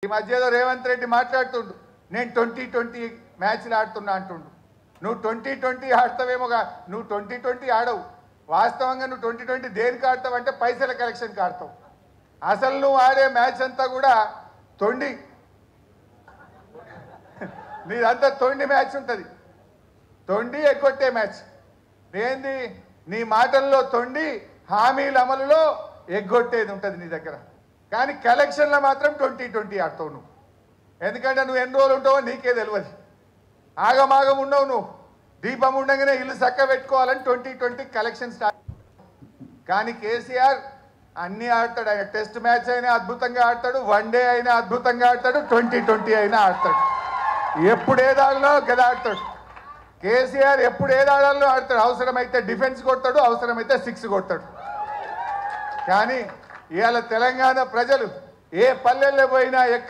ఈ మధ్యలో రేవంత్ రెడ్డి మాట్లాడుతుండు నేను 2020 మ్యాచ్లు ఆడుతున్నా అంటుండు. నువ్వు 2020 ఆడతావేమోగా, నువ్వు 2020 ఆడవు. వాస్తవంగా నువ్వు 2020 దేనికి ఆడతావు అంటే పైసల కలెక్షన్కి ఆడతావు. అసలు నువ్వు ఆడే మ్యాచ్ అంతా కూడా తొండి, నీదంతా తొండి మ్యాచ్ ఉంటుంది. తొండి ఎగ్గొట్టే మ్యాచ్ ఏంది? నీ మాటల్లో తొండి, హామీల అమలులో ఎగ్గొట్టేది ఉంటుంది నీ దగ్గర. కానీ కలెక్షన్లో మాత్రం 2020 ఆడతావు నువ్వు. ఎందుకంటే నువ్వు ఎన్ని రోజులు ఉంటావో నీకే తెలియదు. ఆగమాగం ఉండవు నువ్వు. దీపం ఉండగానే ఇల్లు చక్క పెట్టుకోవాలని 2020 కలెక్షన్ స్టార్ట్. కానీ కేసీఆర్ అన్నీ ఆడతాడు. ఆయన టెస్ట్ మ్యాచ్ అయినా అద్భుతంగా ఆడతాడు, వన్డే అయినా అద్భుతంగా ఆడతాడు, 2020 అయినా ఆడతాడు. ఎప్పుడు ఏదాడలో గదా ఆడతాడు. కేసీఆర్ ఎప్పుడు ఏదాడాలో ఆడతాడు. అవసరమైతే డిఫెన్స్ కొడతాడు, అవసరమైతే 6 కొడతాడు. కానీ ఇవాళ తెలంగాణ ప్రజలు ఏ పల్లెల్లో పోయినా